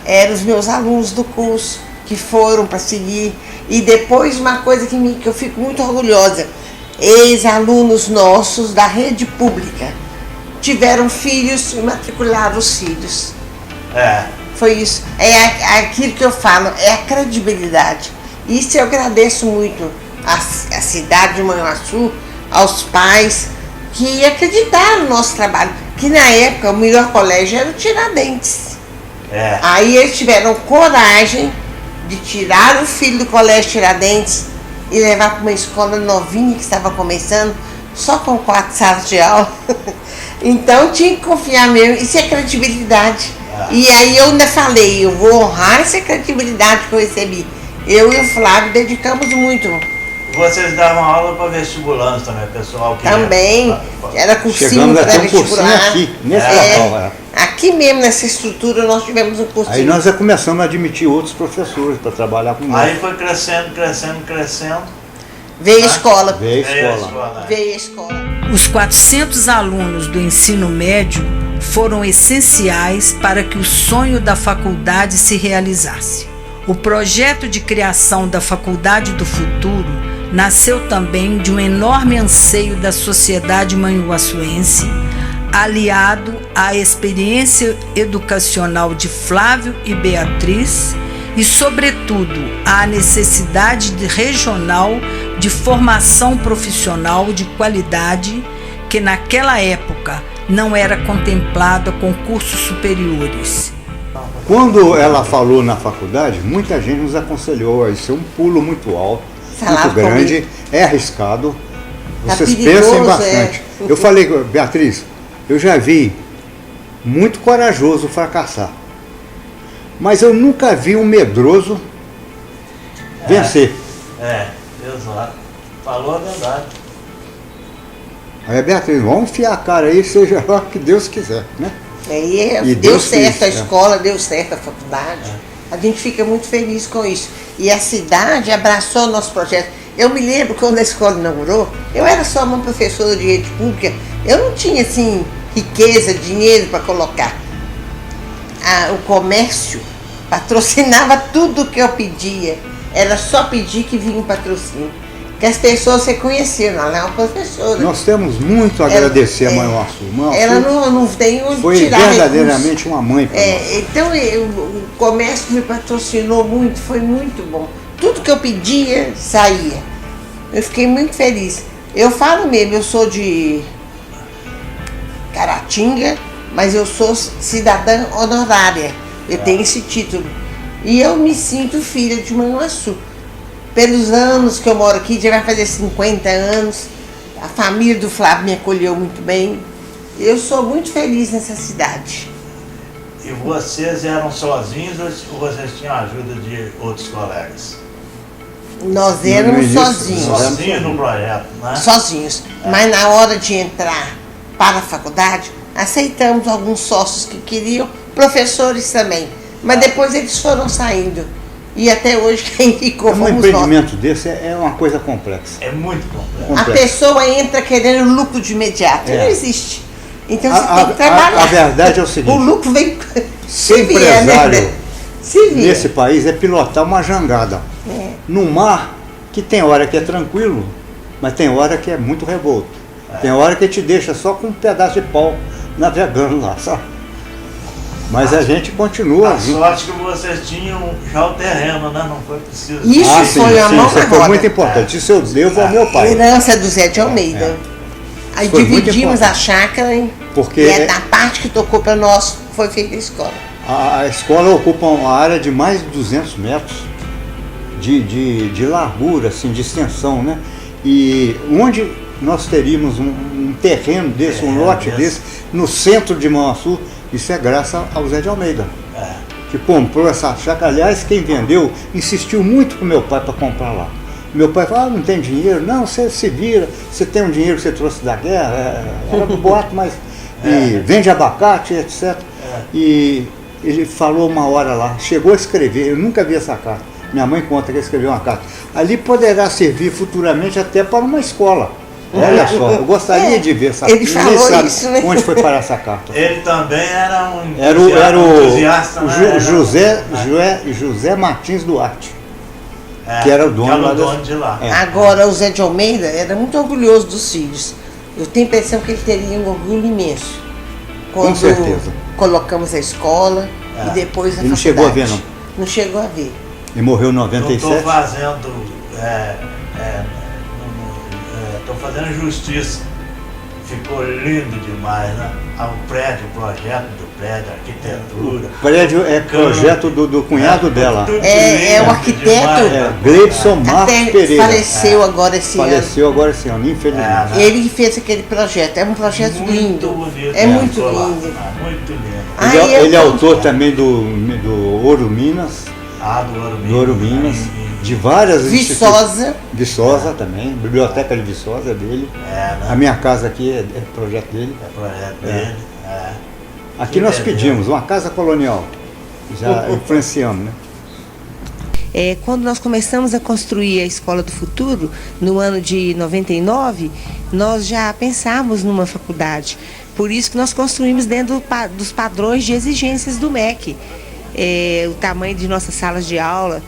Eram os meus alunos do curso, que foram para seguir. E depois uma coisa que eu fico muito orgulhosa, ex-alunos nossos da rede pública tiveram filhos e matricularam os filhos. Foi isso. É aquilo que eu falo, é a credibilidade. Isso eu agradeço muito à cidade de Manhuaçu, aos pais que acreditaram no nosso trabalho, que na época o melhor colégio era o Tiradentes. Aí eles tiveram coragem de tirar o filho do colégio Tiradentes e levar para uma escola novinha que estava começando, só com 4 salas de aula. Então tinha que confiar mesmo, isso é credibilidade. E aí eu ainda falei, eu vou honrar essa credibilidade que eu recebi. Eu e o Flávio dedicamos muito. Vocês davam aula para vestibulantes também, pessoal? Que também, era cursinho para vestibular. Aqui, nesse local, aqui mesmo, nessa estrutura, nós tivemos um cursinho. Aí nós já começamos a admitir outros professores para trabalhar com nós. Aí foi crescendo. Veio a escola. Veio a escola. Veio a escola. Os 400 alunos do ensino médio foram essenciais para que o sonho da faculdade se realizasse. O projeto de criação da Faculdade do Futuro nasceu também de um enorme anseio da sociedade manhuaçuense, aliado à experiência educacional de Flávio e Beatriz e, sobretudo, à necessidade regional de formação profissional de qualidade que naquela época não era contemplada com cursos superiores. Quando ela falou na faculdade, muita gente nos aconselhou, isso é um pulo muito alto, muito grande, é arriscado, vocês pensem bastante. Eu falei, Beatriz, eu já vi muito corajoso fracassar, mas eu nunca vi um medroso vencer. Exato. Falou a verdade. Aí, Beatriz, vamos enfiar a cara aí, seja lá o que Deus quiser, né? E deu certo a escola, deu certo a faculdade. A gente fica muito feliz com isso. E a cidade abraçou o nosso projeto. Eu me lembro quando a escola inaugurou, eu era só uma professora de rede pública, eu não tinha assim riqueza, dinheiro para colocar. O comércio patrocinava tudo que eu pedia. Era só pedir que vinha um patrocínio. Que as pessoas se conheceram, ela é uma professora. Nós temos muito a agradecer a Manhuaçu. Ela não tem onde foi tirar verdadeiramente recursos. Uma mãe para nós. Então o comércio me patrocinou muito, foi muito bom. Tudo que eu pedia saía. Eu fiquei muito feliz. Eu falo mesmo, eu sou de Caratinga, mas eu sou cidadã honorária. Eu tenho esse título. E eu me sinto filha de Manhuaçu. Pelos anos que eu moro aqui, já vai fazer 50 anos, a família do Flávio me acolheu muito bem. Eu sou muito feliz nessa cidade. E vocês eram sozinhos ou vocês tinham a ajuda de outros colegas? Nós éramos sozinhos. Sozinhos no projeto, né? Sozinhos. Mas na hora de entrar para a faculdade, aceitamos alguns sócios que queriam, professores também. Mas depois eles foram saindo. E até hoje quem ficou fomos nós. Um empreendimento desse é uma coisa complexa. É muito complexo. A pessoa entra querendo lucro de imediato. Não existe. Então você tem que trabalhar. A verdade é o seguinte. O lucro vem ser empresário nesse país é pilotar uma jangada. No mar, que tem hora que é tranquilo, mas tem hora que é muito revolto. Tem hora que te deixa só com um pedaço de pau navegando lá, sabe? Mas a gente continua. A sorte que vocês tinham já o terreno, né? Não foi preciso. Isso foi a mão isso foi muito importante. Isso eu devo ao meu pai. Herança do Zé de Almeida. Aí dividimos a chácara, porque e a parte que tocou para nós foi feita a escola. A escola ocupa uma área de mais de 200 metros de largura, assim, de extensão, né? E onde nós teríamos um terreno desse, um lote desse, no centro de Manhuaçu, isso é graças ao Zé de Almeida, que comprou essa chácara. Aliás, quem vendeu insistiu muito com meu pai para comprar lá. Meu pai falou, não tem dinheiro. Não, você se vira, você tem um dinheiro que você trouxe da guerra, era um boato, mas e vende abacate, etc. E ele falou uma hora lá, chegou a escrever, eu nunca vi essa carta. Minha mãe conta que ele escreveu uma carta. Ali poderá servir futuramente até para uma escola. Olha só, eu gostaria de ver essa carta. Ele falou isso, né? Onde foi parar essa carta? Ele também era um entusiasta, José Martins Duarte, que era o dono, de lá. Agora, o Zé de Almeida era muito orgulhoso dos filhos. Eu tenho a impressão que ele teria um orgulho imenso. Com certeza. Colocamos a escola e depois a faculdade. Não chegou a ver, não? Não chegou a ver. Ele morreu em 97? Eu estou fazendo... Estou fazendo justiça. Ficou lindo demais, né? O prédio, o projeto do prédio, a arquitetura. O prédio é projeto do cunhado dela. É o arquiteto. Gleibson Marcos Pereira. Faleceu agora esse ano, infelizmente. Ele fez aquele projeto. É um projeto muito lindo. Bonito, é muito lindo. Muito lindo. Ele é autor também do Ouro Minas. Do Ouro Minas. De várias Viçosa. Viçosa também, Biblioteca de Viçosa é dele. Né? A minha casa aqui é projeto dele. É projeto dele. Aqui nós pedimos uma casa colonial. Já influenciamos, né? Quando nós começamos a construir a Escola do Futuro, no ano de 99, nós já pensávamos numa faculdade. Por isso que nós construímos dentro dos padrões de exigências do MEC. O tamanho de nossas salas de aula,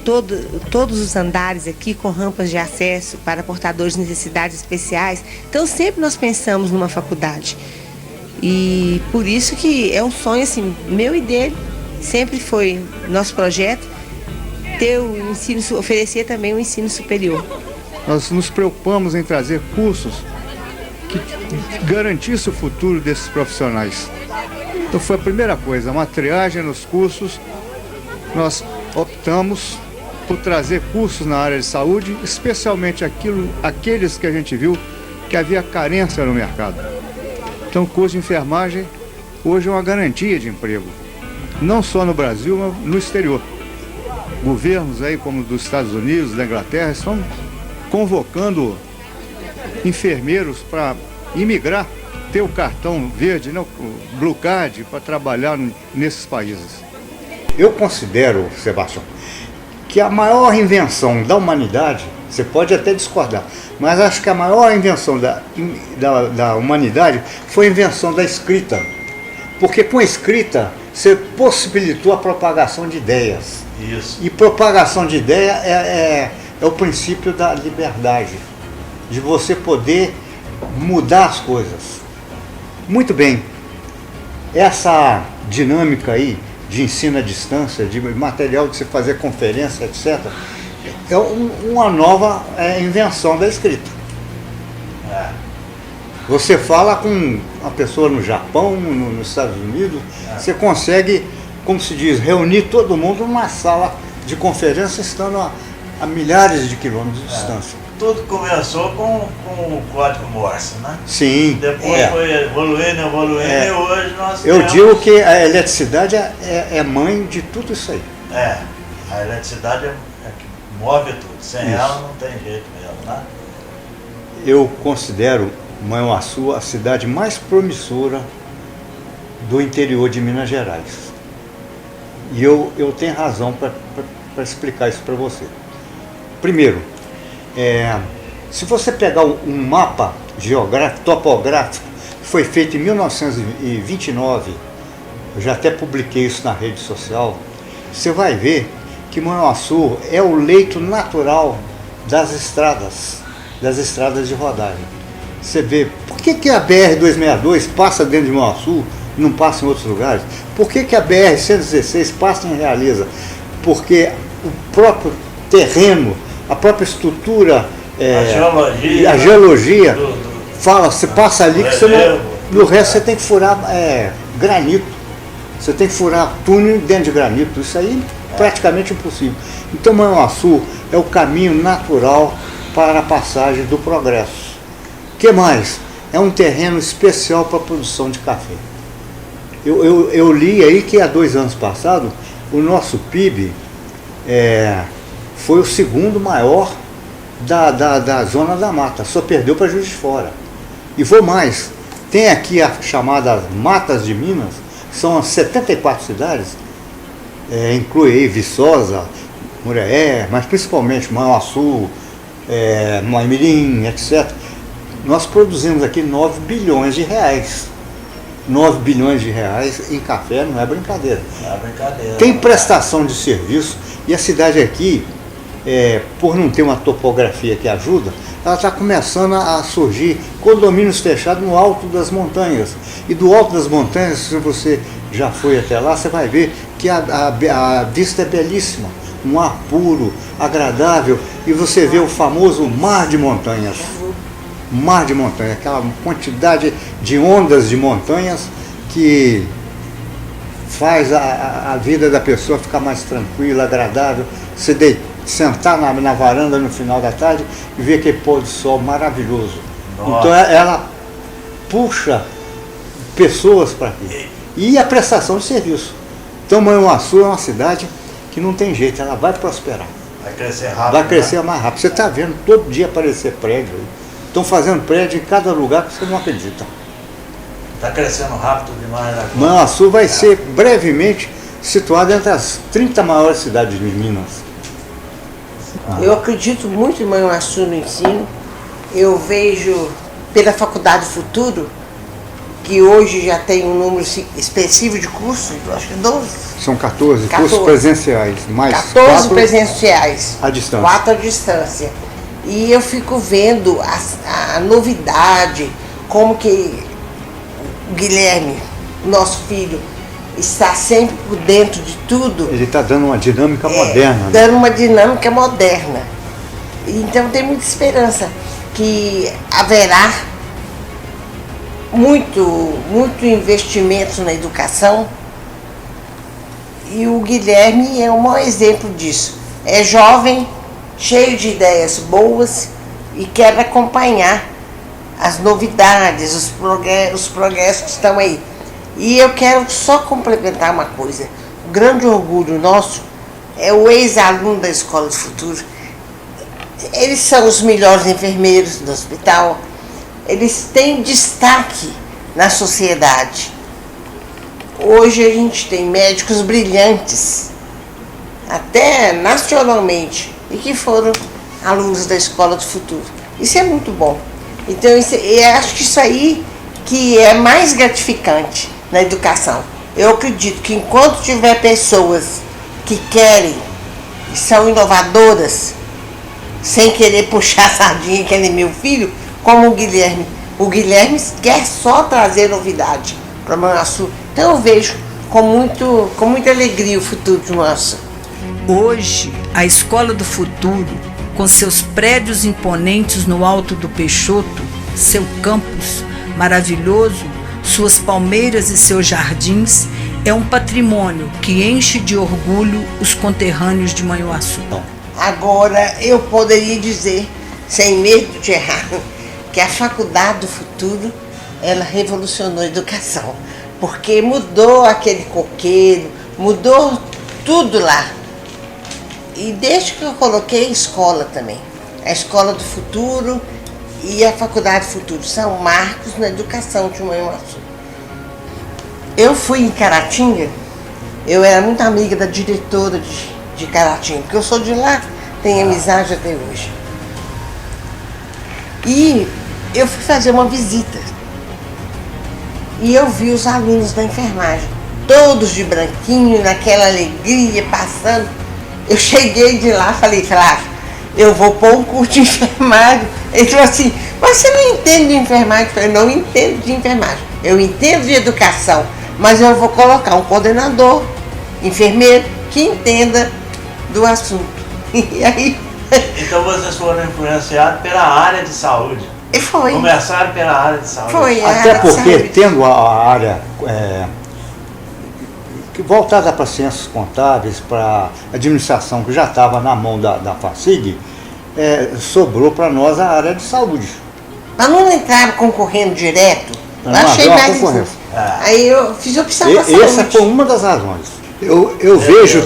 todos os andares aqui com rampas de acesso para portadores de necessidades especiais. Então sempre nós pensamos numa faculdade. E por isso que é um sonho assim, meu e dele, sempre foi nosso projeto, oferecer também o ensino superior. Nós nos preocupamos em trazer cursos que garantissem o futuro desses profissionais. Então foi a primeira coisa, uma triagem nos cursos. Nós optamos por trazer cursos na área de saúde, especialmente aqueles que a gente viu que havia carência no mercado. Então o curso de enfermagem hoje é uma garantia de emprego, não só no Brasil, mas no exterior. Governos aí como dos Estados Unidos, da Inglaterra, estão convocando enfermeiros para imigrar, ter o cartão verde, né, o Blue Card, para trabalhar nesses países. Eu considero, Sebastião, que a maior invenção da humanidade, você pode até discordar, mas acho que a maior invenção da humanidade foi a invenção da escrita. Porque com a escrita você possibilitou a propagação de ideias. Isso. E propagação de ideia é o princípio da liberdade, de você poder mudar as coisas. Muito bem, essa dinâmica aí de ensino à distância, de material de você fazer conferência, etc., é uma nova invenção da escrita. Você fala com uma pessoa no Japão, nos Estados Unidos, você consegue, como se diz, reunir todo mundo numa sala de conferência estando a milhares de quilômetros de distância. Tudo começou com o código Morse, né? Sim. Depois foi evoluindo, e hoje nós Eu digo que a eletricidade é mãe de tudo isso aí. A eletricidade é que move tudo. Sem ela não tem jeito mesmo, né? Eu considero Manhuaçu a cidade mais promissora do interior de Minas Gerais. E eu tenho razão para explicar isso para você. Primeiro, se você pegar um mapa geográfico, topográfico, que foi feito em 1929, eu já até publiquei isso na rede social, você vai ver que Manhuaçu é o leito natural das estradas de rodagem. Você vê, por que a BR-262 passa dentro de Manhuaçu e não passa em outros lugares? Por que a BR-116 passa em Realiza? Porque o próprio terreno, a própria estrutura, a geologia fala, você passa ali que você não, no resto você tem que furar granito, você tem que furar túnel dentro de granito, isso aí é praticamente impossível. Então Manhuaçu é o caminho natural para a passagem do progresso. O que mais? É um terreno especial para a produção de café. Eu li aí que há 2 anos passados o nosso PIB foi o segundo maior da Zona da Mata, só perdeu para Juiz de Fora. E vou mais, tem aqui as chamadas Matas de Minas, são as 74 cidades, inclui aí Viçosa, Muriaé, mas principalmente Manhuaçu, Moimirim, etc. Nós produzimos aqui 9 bilhões de reais. 9 bilhões de reais em café não é brincadeira. Não é brincadeira. Tem prestação de serviço e a cidade aqui, por não ter uma topografia que ajuda, ela está começando a surgir condomínios fechados no alto das montanhas. E do alto das montanhas, se você já foi até lá, você vai ver que a vista é belíssima, um ar puro, agradável, e você vê o famoso mar de montanhas. Mar de montanha, aquela quantidade de ondas de montanhas que faz a vida da pessoa ficar mais tranquila, agradável. Você sentar na varanda no final da tarde e ver aquele pôr do sol maravilhoso. Nossa. Então ela puxa pessoas para aqui. E a prestação de serviço. Então Manhuaçu é uma cidade que não tem jeito, ela vai prosperar. Vai crescer rápido. Vai crescer mais rápido. Você está vendo todo dia aparecer prédio aí. Estão fazendo prédio em cada lugar que você não acredita. Está crescendo rápido demais. Manhuaçu vai ser brevemente situado entre as 30 maiores cidades de Minas. Eu acredito muito em Manhuaçu no ensino. Eu vejo pela Faculdade Futuro, que hoje já tem um número expressivo de cursos, acho que 12. São 14 cursos presenciais, mais 14 presenciais, à distância. 4 à distância. E eu fico vendo a novidade, como que o Guilherme, nosso filho, está sempre por dentro de tudo. Ele está dando uma dinâmica moderna. Dando uma dinâmica moderna. Então tem muita esperança que haverá muito investimento na educação, e o Guilherme é o maior exemplo disso. É jovem, cheio de ideias boas e quer acompanhar as novidades, os progressos que estão aí. E eu quero só complementar uma coisa. O grande orgulho nosso é o ex-aluno da Escola do Futuro. Eles são os melhores enfermeiros do hospital. Eles têm destaque na sociedade. Hoje a gente tem médicos brilhantes, até nacionalmente, e que foram alunos da Escola do Futuro. Isso é muito bom. Então eu acho que isso aí que é mais gratificante na educação. Eu acredito que enquanto tiver pessoas que querem, que são inovadoras, sem querer puxar a sardinha, que ele é meu filho, como o Guilherme. O Guilherme quer só trazer novidade para Manhuaçu. Então eu vejo com muita alegria o futuro de Manhuaçu. Hoje, a Escola do Futuro, com seus prédios imponentes no Alto do Peixoto, seu campus maravilhoso, suas palmeiras e seus jardins, é um patrimônio que enche de orgulho os conterrâneos de Manhuaçu. Agora, eu poderia dizer, sem medo de errar, que a Faculdade do Futuro, ela revolucionou a educação, porque mudou aquele coqueiro, mudou tudo lá. E desde que eu coloquei a escola também, a Escola do Futuro e a Faculdade do Futuro, são marcos na educação de Manhuaçu. Eu fui em Caratinga, eu era muito amiga da diretora de Caratinga, porque eu sou de lá, tenho amizade até hoje. E eu fui fazer uma visita. E eu vi os alunos da enfermagem, todos de branquinho, naquela alegria, passando. Eu cheguei de lá, falei, eu vou pôr um curso de enfermagem. Ele falou assim, mas você não entende de enfermagem? Eu falei, não entendo de enfermagem. Eu entendo de educação, mas eu vou colocar um coordenador, enfermeiro, que entenda do assunto. E aí... Então vocês foram influenciados pela área de saúde. E foi. Começaram pela área de saúde. Foi, até porque, tendo a área voltada para ciências contábeis, para administração, que já estava na mão da FACIG, sobrou para nós a área de saúde. Mas não entraram concorrendo direto? Eu achei mais concorrência. Aí eu fiz opção para saúde. Essa foi uma das razões. Eu vejo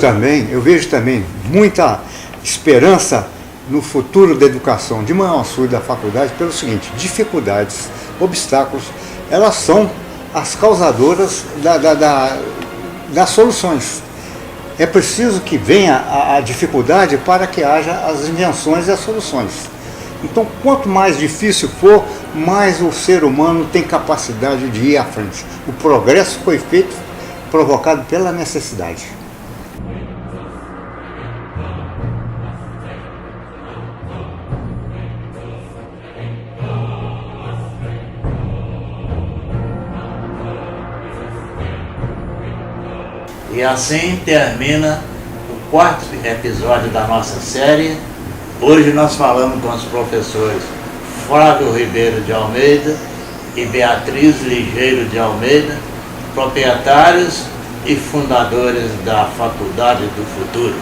também muita esperança no futuro da educação de Manhuaçu e da faculdade pelo seguinte: dificuldades, obstáculos, elas são as causadoras das soluções. É preciso que venha a dificuldade para que haja as invenções e as soluções. Então, quanto mais difícil for, mais o ser humano tem capacidade de ir à frente. O progresso foi provocado pela necessidade. E assim termina o 4º episódio da nossa série. Hoje nós falamos com os professores Flávio Ribeiro de Almeida e Beatriz Ligeiro de Almeida, proprietários e fundadores da Faculdade do Futuro.